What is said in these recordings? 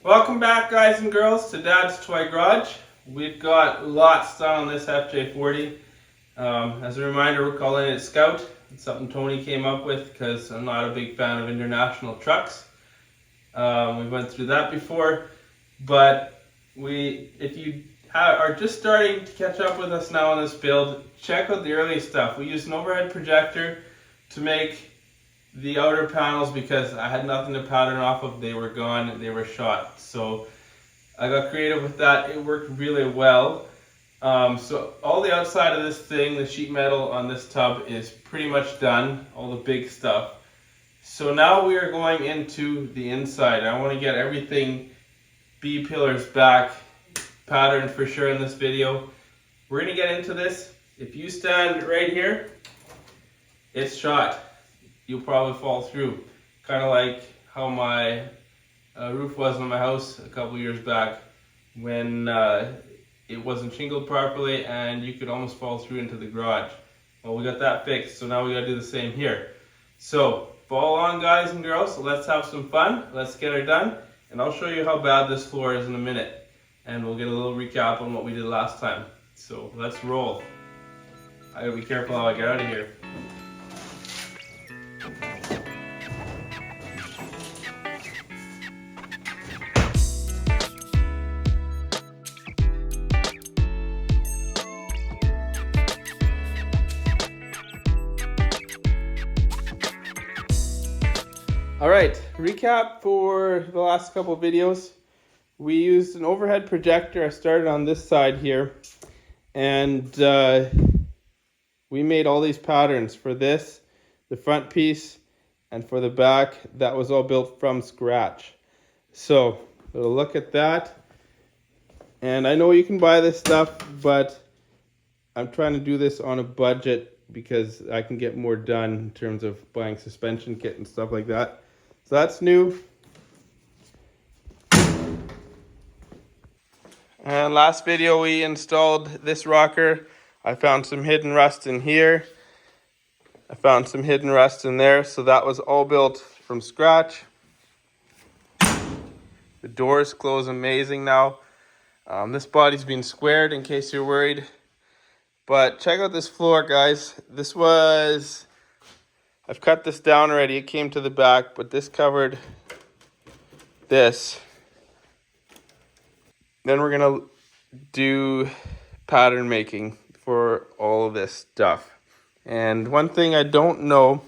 Welcome back, guys and girls, to Dad's Toy Garage. We've got lots done on this FJ40. As a reminder, we're calling it Scout. It's something Tony came up with because I'm not a big fan of international trucks. We went through that before, but if you are just starting to catch up with us now on this build, check out the early stuff. We used an overhead projector to make the outer panels because I had nothing to pattern off of. They were gone, they were shot. So I got creative with that. It worked really well. So all the outside of this thing, the sheet metal on this tub is pretty much done, all the big stuff. So now we are going into the inside. I want to get everything B-pillars back patterned for sure in this video. We're going to get into this. If you stand right here, it's shot. You'll probably fall through. Kind of like how my roof was on my house a couple years back when it wasn't shingled properly and you could almost fall through into the garage. Well, we got that fixed, so now we got to do the same here. So follow on, guys and girls. So let's have some fun. Let's get her done, and I'll show you how bad this floor is in a minute, and we'll get a little recap on what we did last time. So let's roll. I gotta be careful how I get out of here. Alright, recap for the last couple of videos. We used an overhead projector. I started on this side here, and we made all these patterns for this, the front piece, and for the back. That was all built from scratch. So we'll look at that. And I know you can buy this stuff, but I'm trying to do this on a budget because I can get more done in terms of buying suspension kit and stuff like that. So that's new. And last video we installed this rocker. I found some hidden rust in here. I found some hidden rust in there. So that was all built from scratch. The doors close amazing now. This body's been squared in case you're worried. But check out this floor, guys. I've cut this down already. It came to the back, but this covered this. Then we're gonna do pattern making for all of this stuff. And one thing I don't know,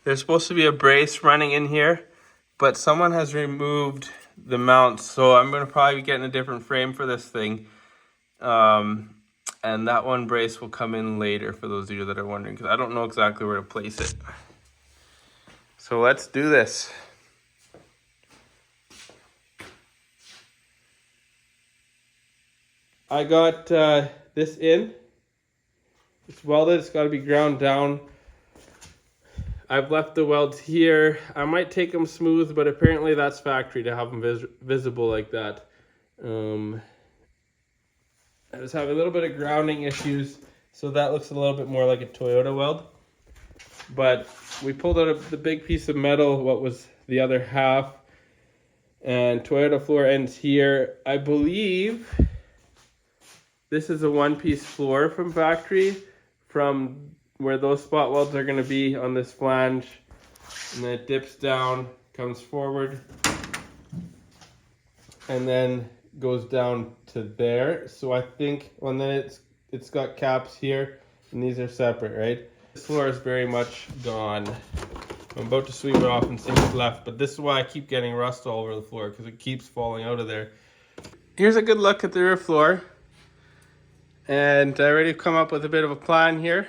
there's supposed to be a brace running in here, but someone has removed the mounts, so I'm gonna probably be getting a different frame for this thing. And that one brace will come in later for those of you that are wondering, because I don't know exactly where to place it. So let's do this. I got this in. It's welded. It's got to be ground down. I've left the welds here. I might take them smooth, but apparently that's factory to have them visible like that. I was having a little bit of grounding issues, so that looks a little bit more like a Toyota weld. But we pulled out the big piece of metal, what was the other half, and Toyota floor ends here. I believe this is a one-piece floor from factory, from where those spot welds are going to be on this flange, and then it dips down, comes forward, and then goes down to there. So I think, and then it's got caps here, and these are separate, right? This floor is very much gone. I'm about to sweep it off and see what's left, but this is why I keep getting rust all over the floor, because it keeps falling out of there. Here's a good look at the rear floor, and I already come up with a bit of a plan here.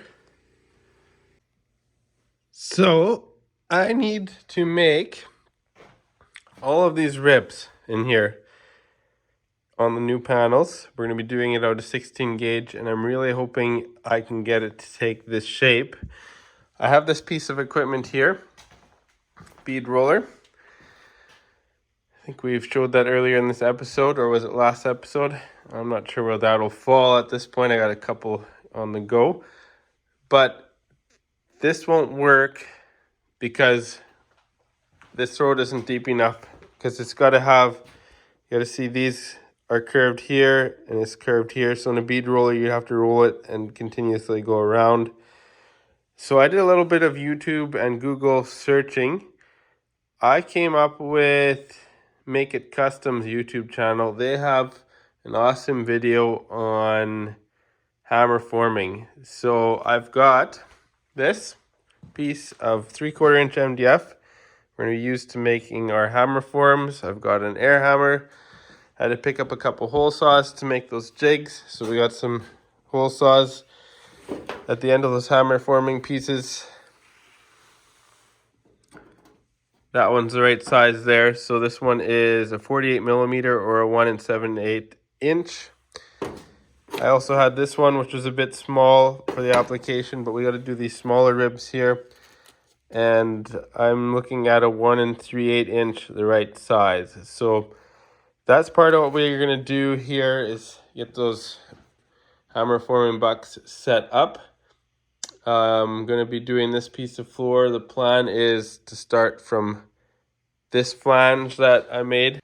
So I need to make all of these ribs in here on the new panels. We're going to be doing it out of 16 gauge, and I'm really hoping I can get it to take this shape. I have this piece of equipment here, bead roller. I think we've showed that earlier in this episode, or was it last episode? I'm not sure where that'll fall at this point. I got a couple on the go, but this won't work because this road isn't deep enough because it's got to have, you got to see these are curved here and it's curved here. So in a bead roller, you have to roll it and continuously go around. So I did a little bit of YouTube and Google searching. I came up with Make It Customs YouTube channel. They have an awesome video on hammer forming. So I've got this piece of 3/4 inch MDF we're going to use to making our hammer forms. I've got an air hammer. I had to pick up a couple hole saws to make those jigs. So we got some hole saws at the end of those hammer forming pieces. That one's the right size there. So this one is a 48 millimeter or a 1 7/8 inch. I also had this one, which was a bit small for the application, but we got to do these smaller ribs here. And I'm looking at a 1 3/8 inch, the right size. So that's part of what we're going to do here is get those hammer forming bucks set up. I'm going to be doing this piece of floor. The plan is to start from this flange that I made,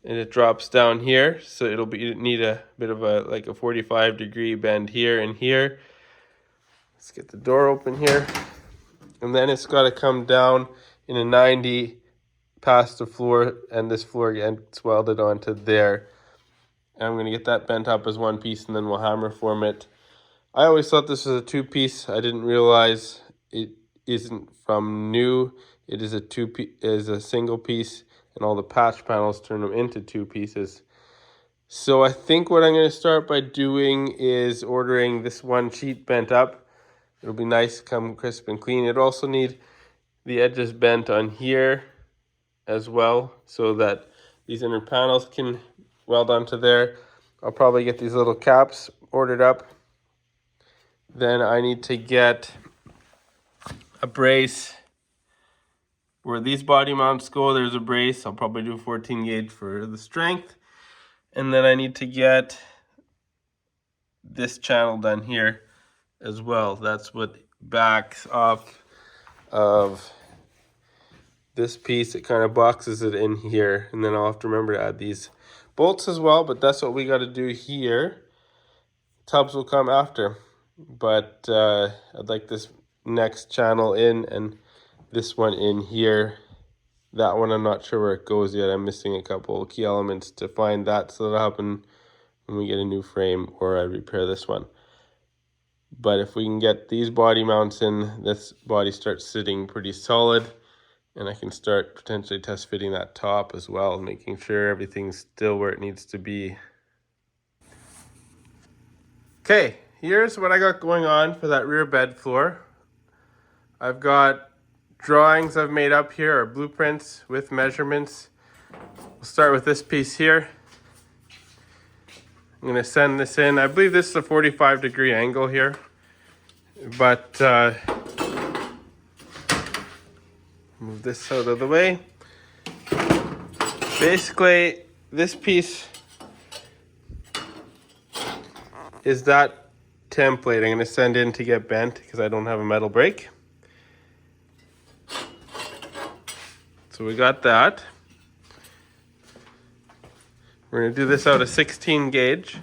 and it drops down here, so it'll need a bit of a 45-degree bend here and here. Let's get the door open here, and then it's got to come down in a 90 past the floor, and this floor gets welded onto there. And I'm going to get that bent up as one piece, and then we'll hammer form it. I always thought this was a two-piece. I didn't realize it isn't from new. It is a single piece, and all the patch panels turn them into two pieces. So I think what I'm going to start by doing is ordering this one sheet bent up. It'll be nice, come crisp and clean. It'll also need the edges bent on here as well, so that these inner panels can weld onto there. I'll probably get these little caps ordered up. Then I need to get a brace where these body mounts go. There's a brace. I'll probably do 14 gauge for the strength. And then I need to get this channel done here as well. That's what backs off of this piece. It kind of boxes it in here. And then I'll have to remember to add these bolts as well. But that's what we got to do here. Tubs will come after. But I'd like this next channel in and this one in here. That one I'm not sure where it goes yet. I'm missing a couple key elements to find that, so that'll happen when we get a new frame or I repair this one. But if we can get these body mounts in, this body starts sitting pretty solid, and I can start potentially test fitting that top as well, making sure everything's still where it needs to be. Okay, here's what I got going on for that rear bed floor. I've got drawings I've made up here, or blueprints with measurements. We'll start with this piece here. I'm going to send this in. I believe this is a 45-degree angle here, but move this out of the way. Basically, this piece is that template I'm going to send in to get bent because I don't have a metal brake. So we got that. We're going to do this out of 16 gauge.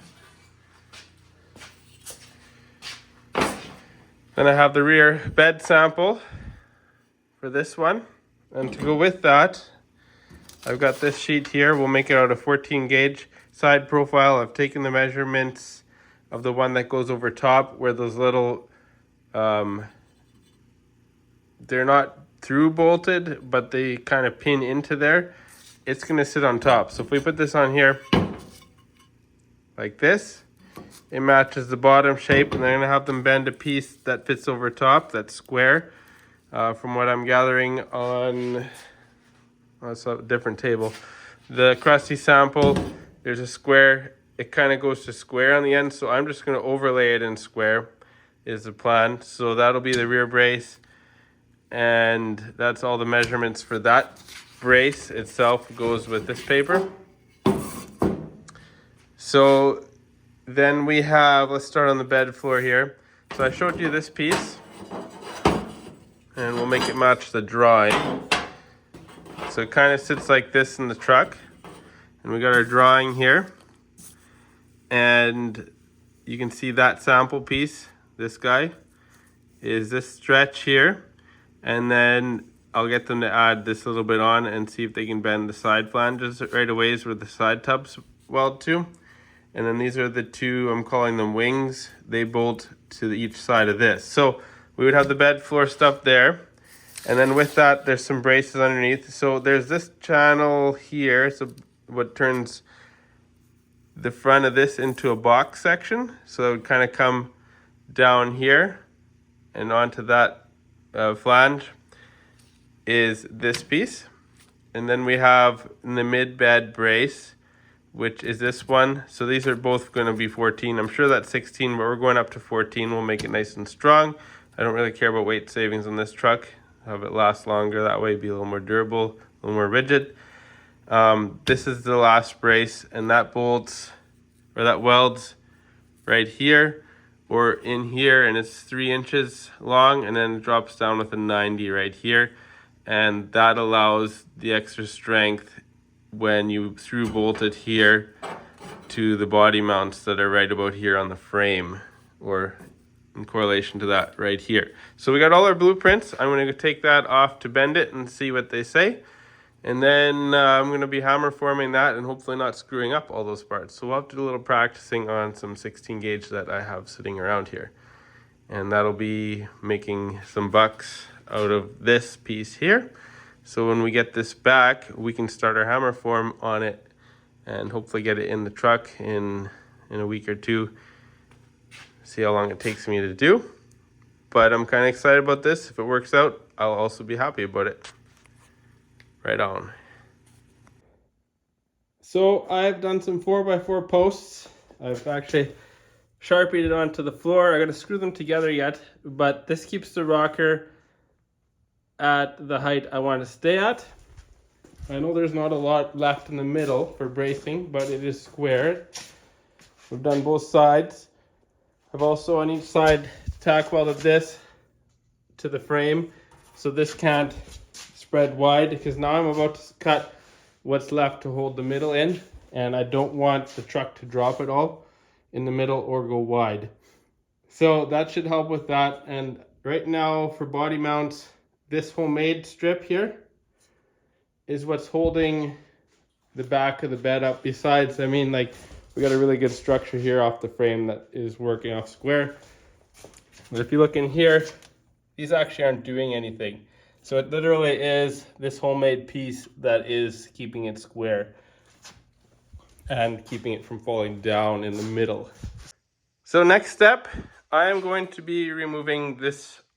Then I have the rear bed sample for this one. And to go with that, I've got this sheet here. We'll make it out of 14 gauge side profile. I've taken the measurements of the one that goes over top, where those little, they're not through bolted, but they kind of pin into there. It's going to sit on top. So if we put this on here like this, it matches the bottom shape, and they're going to have them bend a piece that fits over top, that's square. From what I'm gathering on, it's a different table. The crusty sample, there's a square. It kind of goes to square on the end, so I'm just going to overlay it in square is the plan. So that'll be the rear brace, and that's all the measurements for that brace itself goes with this paper. So then we have, let's start on the bed floor here. So I showed you this piece, and we'll make it match the drawing. So it kind of sits like this in the truck. And we got our drawing here. And you can see that sample piece, this guy, is this stretch here. And then I'll get them to add this little bit on and see if they can bend the side flanges right away where the side tubs weld to. And then these are the two, I'm calling them wings. They bolt to each side of this. So we would have the bed floor stuff there. And then with that, there's some braces underneath. So there's this channel here. So what turns the front of this into a box section. So it would kind of come down here and onto that flange is this piece. And then we have in the mid bed brace, which is this one. So these are both going to be 14. I'm sure that's 16, but we're going up to 14. We'll make it nice and strong. I don't really care about weight savings on this truck. Have it last longer, that way be a little more durable, a little more rigid. This is the last brace, and that bolts, or that welds right here or in here, and it's 3 inches long, and then it drops down with a 90 right here. And that allows the extra strength when you through bolt it here to the body mounts that are right about here on the frame, or in correlation to that right here. So we got all our blueprints. I'm going to take that off to bend it and see what they say. And then I'm going to be hammer forming that and hopefully not screwing up all those parts. So we'll have to do a little practicing on some 16 gauge that I have sitting around here. And that'll be making some bucks out of this piece here. So when we get this back, we can start our hammer form on it and hopefully get it in the truck in a week or two. See how long it takes me to do. But I'm kind of excited about this. If it works out, I'll also be happy about it. Right on. So I've done some 4x4 posts. I've actually sharpied it onto the floor. I got to screw them together yet, but this keeps the rocker at the height I want to stay at. I know there's not a lot left in the middle for bracing, but it is squared. We've done both sides. I've also on each side tack welded this to the frame so this can't spread wide, because now I'm about to cut what's left to hold the middle in, and I don't want the truck to drop at all in the middle or go wide. So that should help with that. And right now for body mounts, this homemade strip here is what's holding the back of the bed up. Besides, I mean, like, we got a really good structure here off the frame that is working off square. But if you look in here, these actually aren't doing anything. So it literally is this homemade piece that is keeping it square and keeping it from falling down in the middle. So next step, I am going to be removing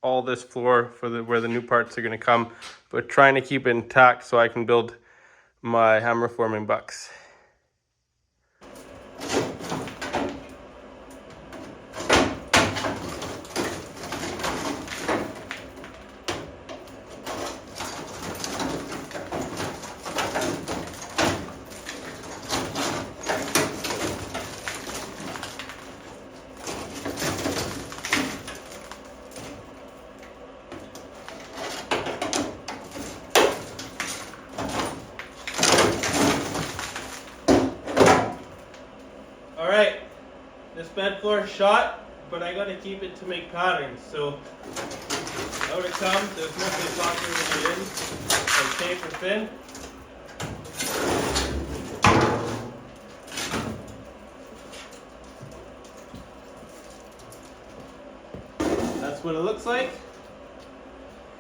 all this floor for where the new parts are going to come, but trying to keep it intact so I can build my hammer forming bucks. Alright, this bed floor is shot, but I gotta keep it to make patterns. So out it comes. There's mostly soccer with it in, and paper thin. That's what it looks like.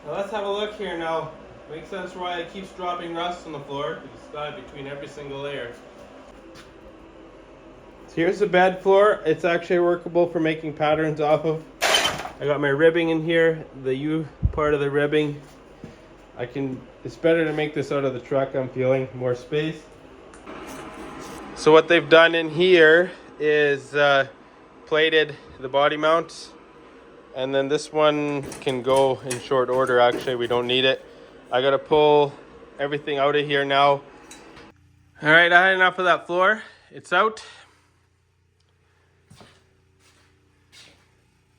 Now let's have a look here now. Makes sense why it keeps dropping rust on the floor. It's got it between every single layer. Here's the bed floor. It's actually workable for making patterns off of. I got my ribbing in here, the U part of the ribbing. It's better to make this out of the truck, I'm feeling, more space. So what they've done in here is plated the body mounts. And then this one can go in short order, actually, we don't need it. I gotta pull everything out of here now. All right, I had enough of that floor. It's out.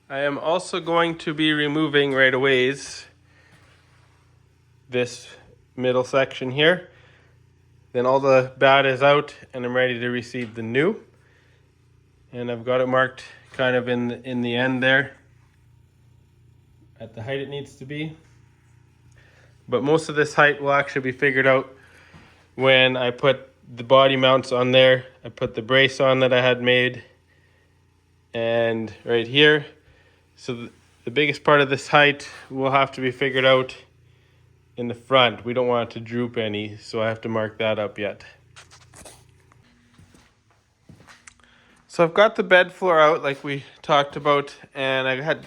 I am also going to be removing right away this middle section here. Then all the bad is out and I'm ready to receive the new. And I've got it marked kind of in the end there at the height it needs to be. But most of this height will actually be figured out when I put the body mounts on there. I put the brace on that I had made, and right here. So the biggest part of this height will have to be figured out in the front. We don't want it to droop any, so I have to mark that up yet. So I've got the bed floor out like we talked about, and I had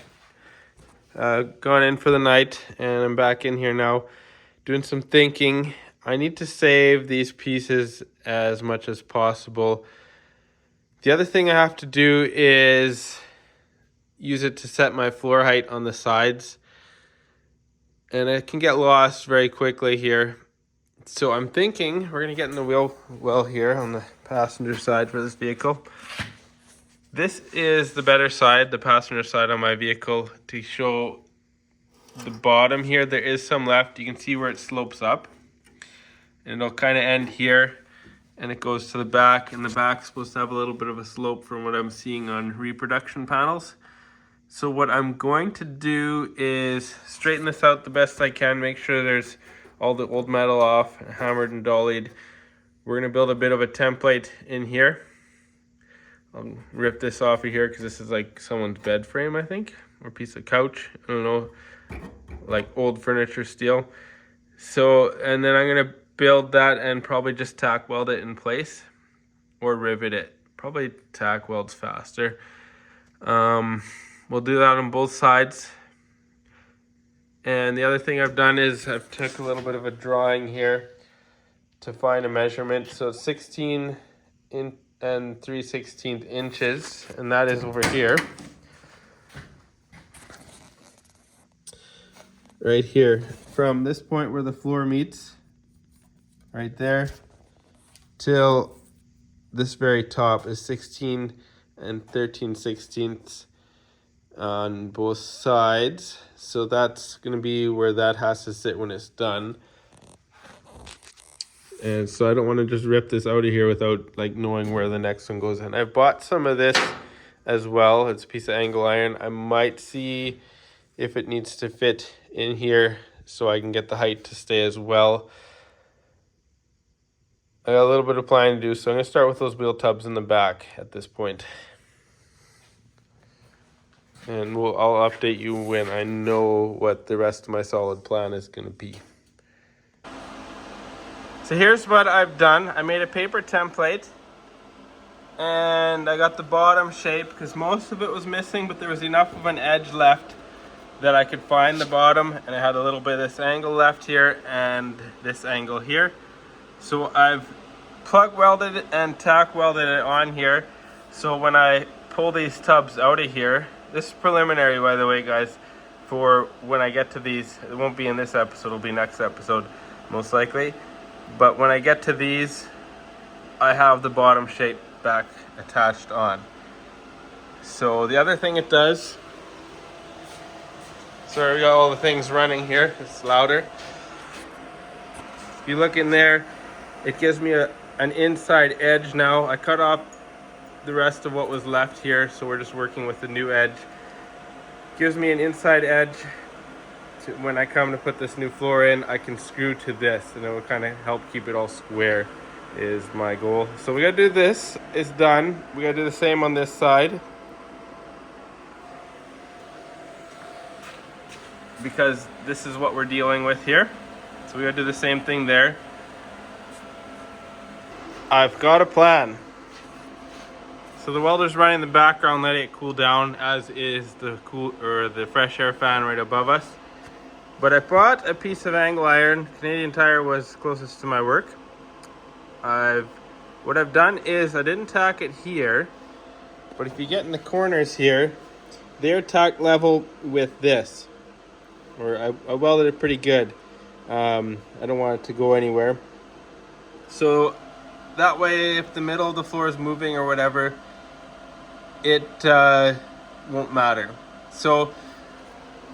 gone in for the night, and I'm back in here now doing some thinking. I need to save these pieces as much as possible. The other thing I have to do is use it to set my floor height on the sides, and it can get lost very quickly here. So I'm thinking we're gonna get in the wheel well here on the passenger side for this vehicle. This is the better side, the passenger side on my vehicle, to show the bottom here. There is some left. You can see where it slopes up. And it'll kind of end here. And it goes to the back. And the back's supposed to have a little bit of a slope from what I'm seeing on reproduction panels. So what I'm going to do is straighten this out the best I can. Make sure there's all the old metal off, hammered and dollied. We're going to build a bit of a template in here. I'll rip this off of here because this is like someone's bed frame, I think, or piece of couch. I don't know, like old furniture steel. So, and then I'm gonna build that and probably just tack weld it in place or rivet it. Probably tack welds faster. We'll do that on both sides. And the other thing I've done is I've took a little bit of a drawing here to find a measurement. So it's 16 and 3/16 inches, and that is over here. Right here, from this point where the floor meets, right there, till this very top is 16 and 13/16 on both sides. So that's gonna be where that has to sit when it's done. And so I don't want to just rip this out of here without like knowing where the next one goes in. I've bought some of this as well. It's a piece of angle iron. I might see if it needs to fit in here so I can get the height to stay as well. I got a little bit of planning to do, so I'm going to start with those wheel tubs in the back at this point. And I'll update you when I know what the rest of my solid plan is going to be. So here's what I've done. I made a paper template and I got the bottom shape because most of it was missing, but there was enough of an edge left that I could find the bottom, and I had a little bit of this angle left here and this angle here. So I've plug welded it and tack welded it on here. So when I pull these tubs out of here, this is preliminary by the way guys, for when I get to these, it won't be in this episode, it'll be next episode most likely. But when I get to these, I have the bottom shape back attached on. So the other thing it does, sorry we got all the things running here, it's louder. If you look in there, it gives me an inside edge now. I cut off the rest of what was left here, so we're just working with the new edge. Gives me an inside edge. When I come to put this new floor in, I can screw to this and it will kind of help keep it all square is my goal. So we gotta do this, it's done. We gotta do the same on this side, because this is what we're dealing with here. So we gotta do the same thing there. I've got a plan. So the welder's running in the background, letting it cool down, as is the fresh air fan right above us. But I bought a piece of angle iron. Canadian Tire was closest to my work. What I've done is I didn't tack it here, but if you get in the corners here, they're tacked level with this. Or I welded it pretty good. I don't want it to go anywhere. So that way, if the middle of the floor is moving or whatever, it won't matter. So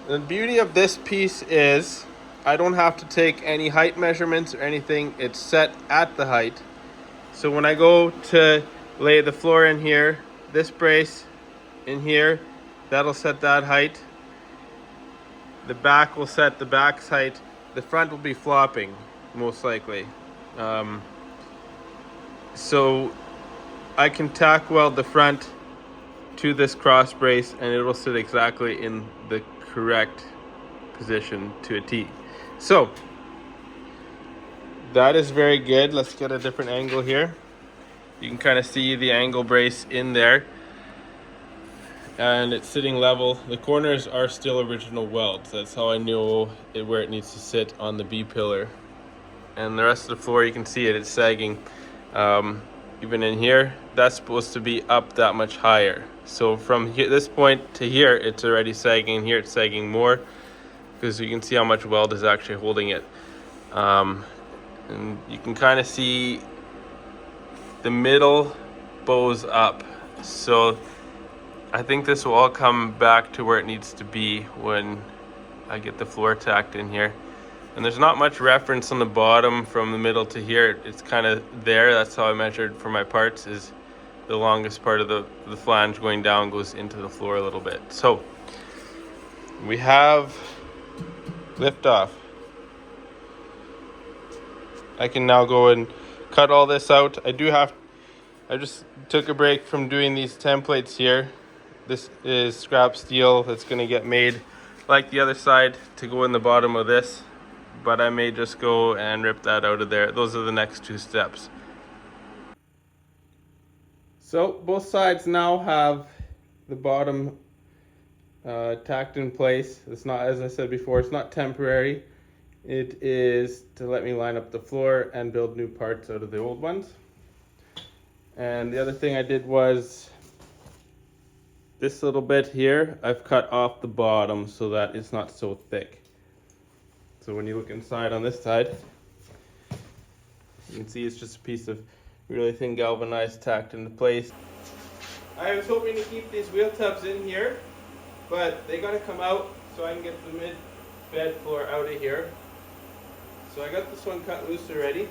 the beauty of this piece is I don't have to take any height measurements or anything. It's set at the height. So when I go to lay the floor in here, this brace in here, that'll set that height. The back will set the back's height. The front will be flopping, most likely. So I can tack weld the front to this cross brace and it will sit exactly in the correct position to a T. So that is very good. Let's get a different angle here. You can kind of see the angle brace in there and it's sitting level. The corners are still original welds. That's how I know where it needs to sit on the B pillar. And the rest of the floor, you can see it's sagging. Even in here, that's supposed to be up that much higher. So from here, this point to here, it's already sagging. Here it's sagging more because you can see how much weld is actually holding it. And you can kind of see the middle bows up. So I think this will all come back to where it needs to be when I get the floor tacked in here. And there's not much reference on the bottom from the middle to here. It's kind of there. That's how I measured for my parts, is the longest part of the flange going down goes into the floor a little bit. So we have lift off. I can now go and cut all this out. I just took a break from doing these templates here. This is scrap steel that's going to get made like the other side to go in the bottom of this, but I may just go and rip that out of there. Those are the next two steps. So both sides now have the bottom tacked in place. It's not, as I said before, it's not temporary. It is to let me line up the floor and build new parts out of the old ones. And the other thing I did was this little bit here, I've cut off the bottom so that it's not so thick. So when you look inside on this side, you can see it's just a piece of really thin galvanized tacked into place. I was hoping to keep these wheel tubs in here, but they gotta come out so I can get the mid bed floor out of here. So I got this one cut loose already.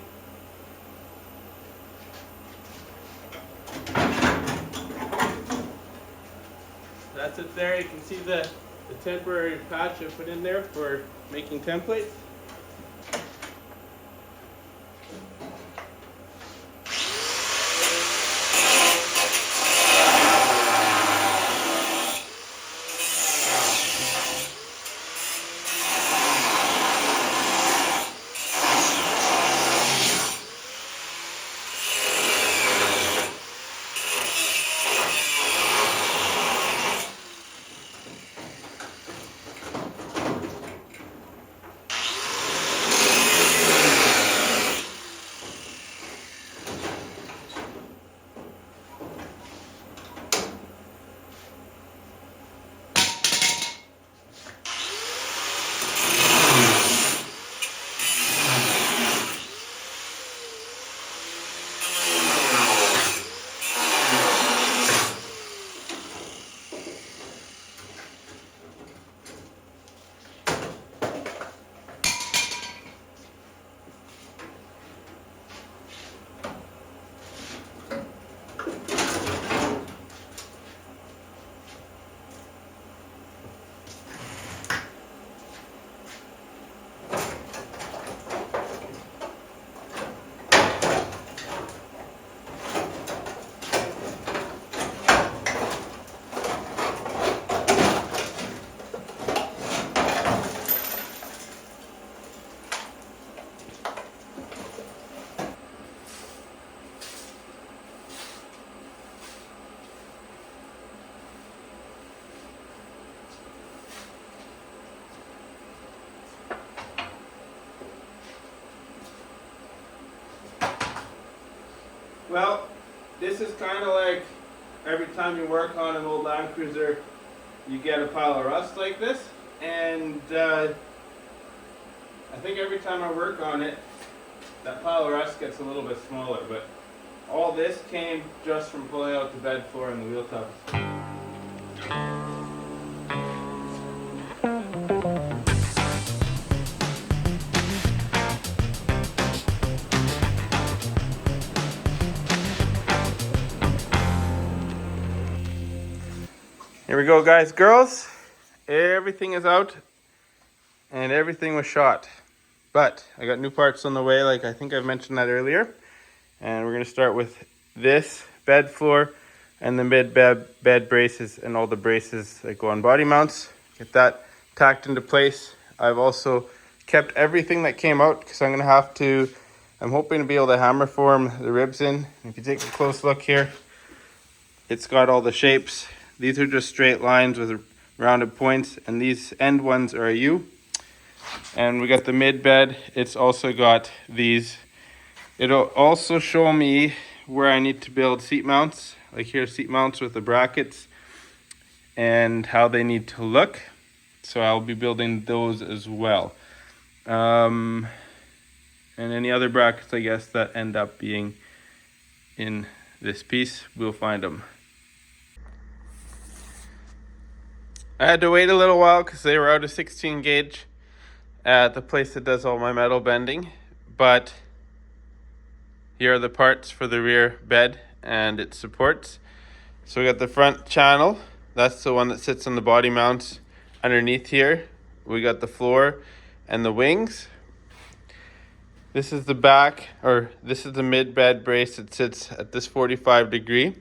That's it there. You can see the temporary patch I put in there for making templates. Well, this is kind of like every time you work on an old Land Cruiser, you get a pile of rust like this. And I think every time I work on it, that pile of rust gets a little bit smaller. But all this came just from pulling out the bed floor and the wheel tubs. Here we go, guys, girls. Everything is out and everything was shot. But I got new parts on the way, like I think I've mentioned that earlier. And we're gonna start with this bed floor and the mid bed braces and all the braces that go on body mounts. Get that tacked into place. I've also kept everything that came out because I'm hoping to be able to hammer form the ribs in. If you take a close look here, it's got all the shapes. These are just straight lines with rounded points, and these end ones are a U. And we got the mid bed. It's also got these. It'll also show me where I need to build seat mounts. Like here, seat mounts with the brackets and how they need to look. So I'll be building those as well. And any other brackets, I guess, that end up being in this piece, we'll find them. I had to wait a little while because they were out of 16 gauge at the place that does all my metal bending. But here are the parts for the rear bed and its supports. So we got the front channel. That's the one that sits on the body mounts underneath here. We got the floor and the wings. This is the back, or this is the mid bed brace that sits at this 45 degree.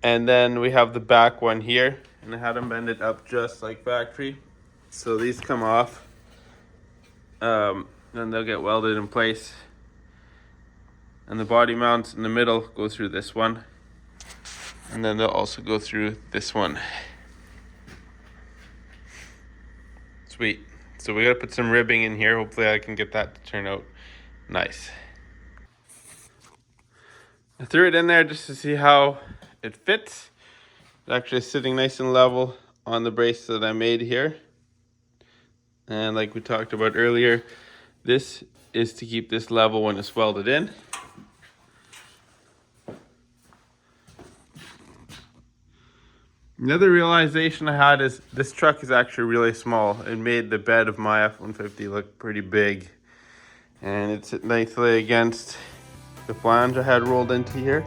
And then we have the back one here, and I had them bend it up just like factory. So these come off, then they'll get welded in place. And the body mounts in the middle go through this one. And then they'll also go through this one. Sweet. So we gotta put some ribbing in here. Hopefully I can get that to turn out nice. I threw it in there just to see how it fits. It's actually sitting nice and level on the brace that I made here. And like we talked about earlier, this is to keep this level when it's welded in. Another realization I had is this truck is actually really small. It made the bed of my F-150 look pretty big. And it's nicely against the flange I had rolled into here.